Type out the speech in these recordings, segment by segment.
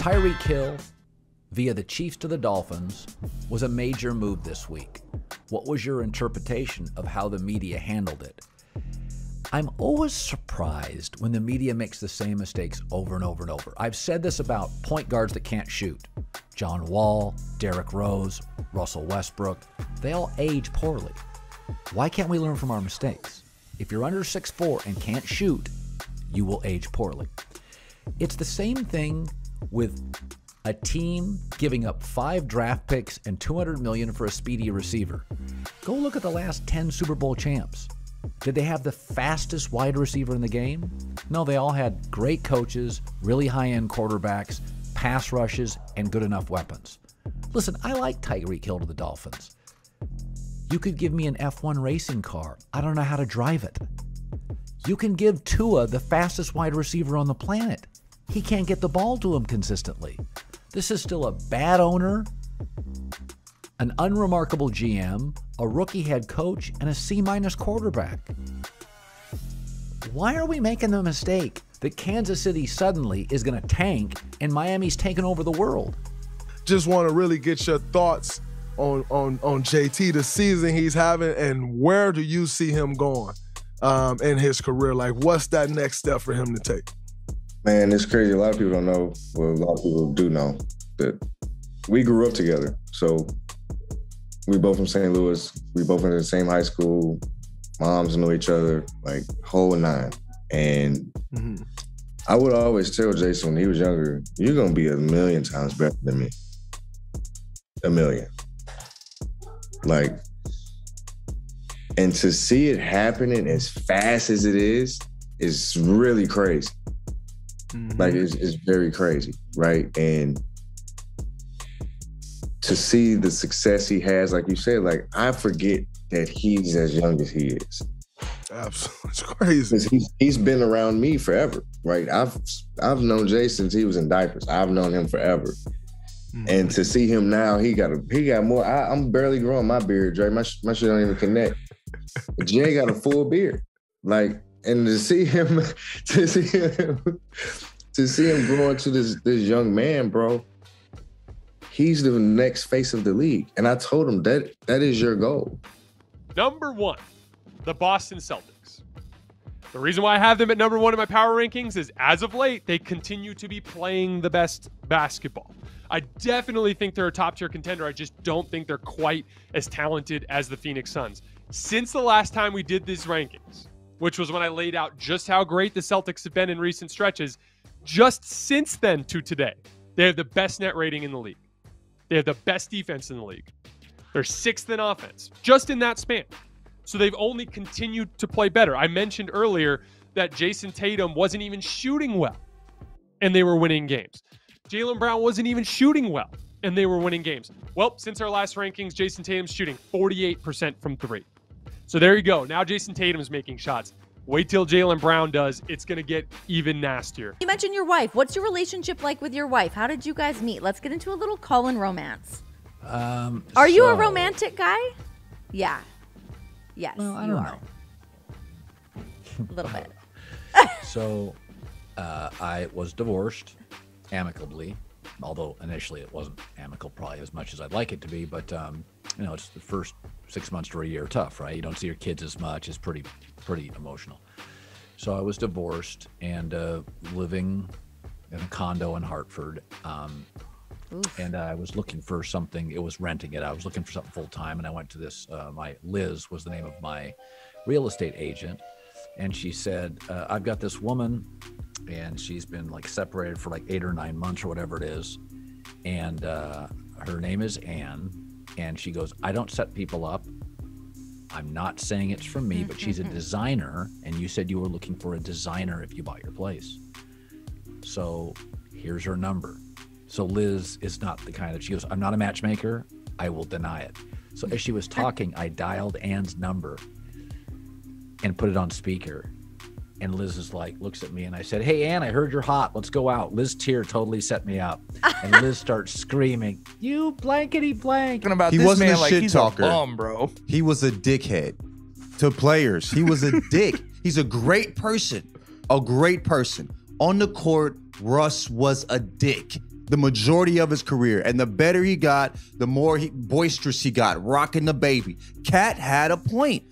Tyreek Hill via the Chiefs to the Dolphins was a major move this week. What was your interpretation of how the media handled it? I'm always surprised when the media makes the same mistakes over and over and over. I've said this about point guards that can't shoot. John Wall, Derrick Rose, Russell Westbrook, they all age poorly. Why can't we learn from our mistakes? If you're under 6'4" and can't shoot, you will age poorly. It's the same thing with a team giving up 5 draft picks and $200 million for a speedy receiver. Go look at the last 10 Super Bowl champs. Did they have the fastest wide receiver in the game? No, they all had great coaches, really high-end quarterbacks, pass rushes, and good enough weapons. Listen, I like Tyreek Hill to the Dolphins. You could give me an F1 racing car. I don't know how to drive it. You can give Tua the fastest wide receiver on the planet. He can't get the ball to him consistently. This is still a bad owner, an unremarkable GM, a rookie head coach, and a C- quarterback. Why are we making the mistake that Kansas City suddenly is going to tank and Miami's taking over the world? Just want to really get your thoughts on JT, the season he's having, and where do you see him going in his career? Like, what's that next step for him to take? Man, it's crazy. A lot of people don't know, well, a lot of people do know that we grew up together. So we both from St. Louis. We both went to the same high school. Moms know each other, like, whole nine. And I would always tell Jason when he was younger, you're going to be a million times better than me. A million. Like, and to see it happening as fast as it is really crazy. Like, it's very crazy, right? And to see the success he has, like you said, like, I forget that he's as young as he is. Absolutely, it's crazy. He's been around me forever, right? I've known Jason since he was in diapers. I've known him forever. And to see him now, he got more. I'm barely growing my beard, Dre. My shit don't even connect. Jay got a full beard, like, and to see him grow into this young man, bro. He's the next face of the league, and I told him that is your goal. Number 1, the Boston Celtics. The reason why I have them at number 1 in my power rankings is, as of late, they continue to be playing the best basketball. I definitely think they're a top-tier contender. I just don't think they're quite as talented as the Phoenix Suns. Since the last time we did these rankings, which was when I laid out just how great the Celtics have been in recent stretches, just since then to today, they have the best net rating in the league. They have the best defense in the league. They're 6th in offense, just in that span. So they've only continued to play better. I mentioned earlier that Jayson Tatum wasn't even shooting well, and they were winning games. Jaylen Brown wasn't even shooting well, and they were winning games. Well, since our last rankings, Jayson Tatum's shooting 48% from 3. So there you go. Now Jayson Tatum's making shots. Wait till Jaylen Brown does. It's going to get even nastier. You mentioned your wife. What's your relationship like with your wife? How did you guys meet? Let's get into a little Colin romance. Are you a romantic guy? Yeah. Yes, well, I you don't are. know. A little bit. So I was divorced amicably, although initially it wasn't amicable probably as much as I'd like it to be, but you know, it's the first 6 months to a year tough, right? You don't see your kids as much. It's pretty emotional. So I was divorced and living in a condo in Hartford. And I was looking for something. It was renting it. I was looking for something full time, and I went to this. Liz was the name of my real estate agent, and she said, "I've got this woman, and she's been like separated for like 8 or 9 months or whatever it is, and her name is Ann, and she goes, I don't set people up. I'm not saying it's from me, but she's a designer, and you said you were looking for a designer if you bought your place. So here's her number." So Liz is not the kind of, she goes, "I'm not a matchmaker. I will deny it." So as she was talking, I dialed Ann's number and put it on speaker. And Liz is like, looks at me, and I said, "Hey, Ann, I heard you're hot. Let's go out." Liz Tier totally set me up. And Liz starts screaming, "You blankety blank." About he this wasn't man a like shit he's talker. A bum, bro. He was a dickhead to players. He was a dick. He's a great person. A great person. On the court, Russ was a dick. the majority of his career. And the better he got, the more boisterous he got, rocking the baby. Cat had a point.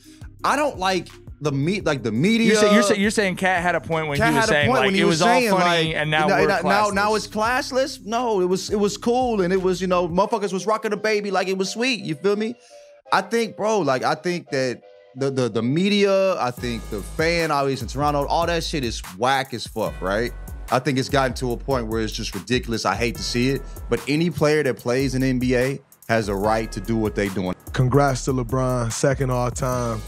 I don't like the media. You're saying Cat had a point when he was saying like it was all funny and now we're classless. Now it's classless. No, it was cool and it was, motherfuckers was rocking the baby like it was sweet. You feel me? I think, bro, I think that the media, I think the fan audience in Toronto, all that shit is whack as fuck, right? I think it's gotten to a point where it's just ridiculous. I hate to see it, but any player that plays in the NBA has a right to do what they doing. Congrats to LeBron, second all time.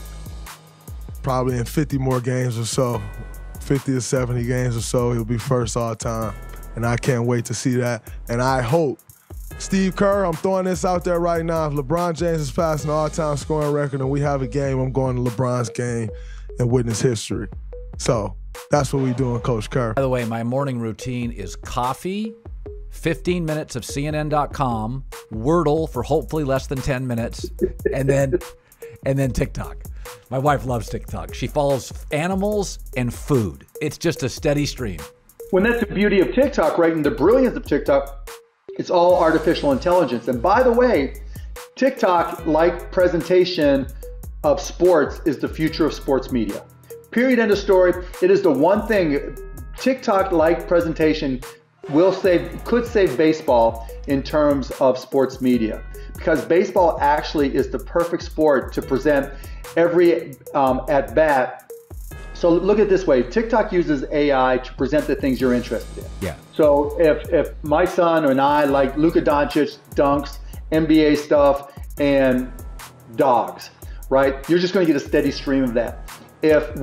Probably in 50 more games or so, 50 or 70 games or so, he'll be first all time. And I can't wait to see that. And I hope, Steve Kerr, I'm throwing this out there right now. If LeBron James is passing the all-time scoring record and we have a game, I'm going to LeBron's game and witness history. So that's what we doing, Coach Kerr. By the way, my morning routine is coffee, 15 minutes of CNN.com, Wordle for hopefully less than 10 minutes, and then TikTok. My wife loves TikTok. She follows animals and food. It's just a steady stream. When that's the beauty of TikTok, right? And the brilliance of TikTok, it's all artificial intelligence. And by the way, TikTok, like presentation of sports, is the future of sports media. Period, end of story. It is the one thing, TikTok-like presentation could save baseball in terms of sports media, because baseball actually is the perfect sport to present every at bat. So look at it this way: TikTok uses AI to present the things you're interested in. Yeah. So if my son and I like Luka Doncic dunks, NBA stuff, and dogs, right? You're just going to get a steady stream of that. If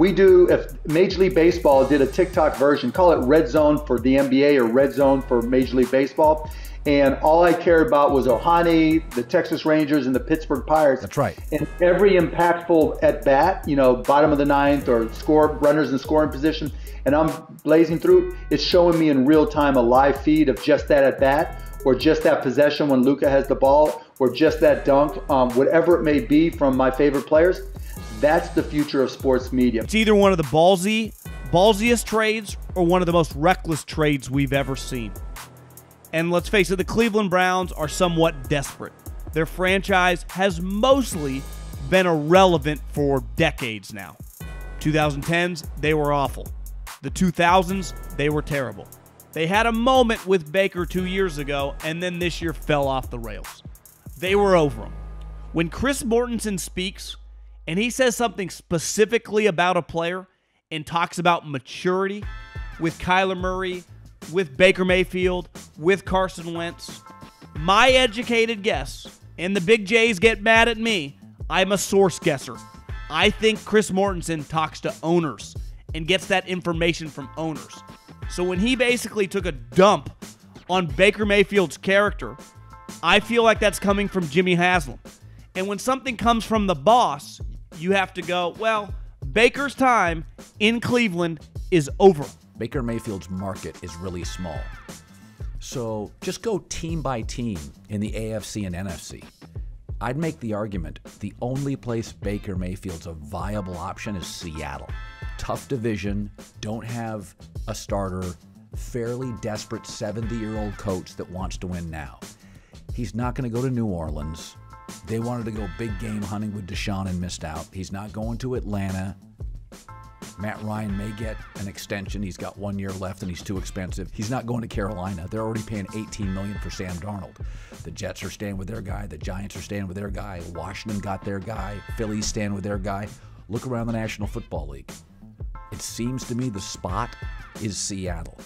Major League Baseball did a TikTok version, call it Red Zone for the NBA or Red Zone for Major League Baseball, and all I cared about was Ohani, the Texas Rangers, and the Pittsburgh Pirates. That's right. And every impactful at bat, bottom of the ninth or runners in scoring position, and I'm blazing through, it's showing me in real time a live feed of just that at bat, or just that possession when Luka has the ball, or just that dunk, whatever it may be from my favorite players. That's the future of sports media. It's either one of the ballsiest trades or one of the most reckless trades we've ever seen. And let's face it, the Cleveland Browns are somewhat desperate. Their franchise has mostly been irrelevant for decades now. 2010s, they were awful. The 2000s, they were terrible. They had a moment with Baker 2 years ago, and then this year fell off the rails. They were over them. When Chris Mortensen speaks, and he says something specifically about a player and talks about maturity with Kyler Murray, with Baker Mayfield, with Carson Wentz, my educated guess, and the big J's get mad at me, I'm a source guesser. I think Chris Mortensen talks to owners and gets that information from owners. So when he basically took a dump on Baker Mayfield's character, I feel like that's coming from Jimmy Haslam. And when something comes from the boss, you have to go, well, Baker's time in Cleveland is over. Baker Mayfield's market is really small. So just go team by team in the AFC and NFC. I'd make the argument the only place Baker Mayfield's a viable option is Seattle. Tough division, don't have a starter, fairly desperate 70-year-old coach that wants to win now. He's not going to go to New Orleans. They wanted to go big game hunting with Deshaun and missed out. He's not going to Atlanta. Matt Ryan may get an extension. He's got 1 year left and he's too expensive. He's not going to Carolina. They're already paying $18 million for Sam Darnold. The Jets are staying with their guy. The Giants are staying with their guy. Washington got their guy. Philly's staying with their guy. Look around the National Football League. It seems to me the spot is Seattle.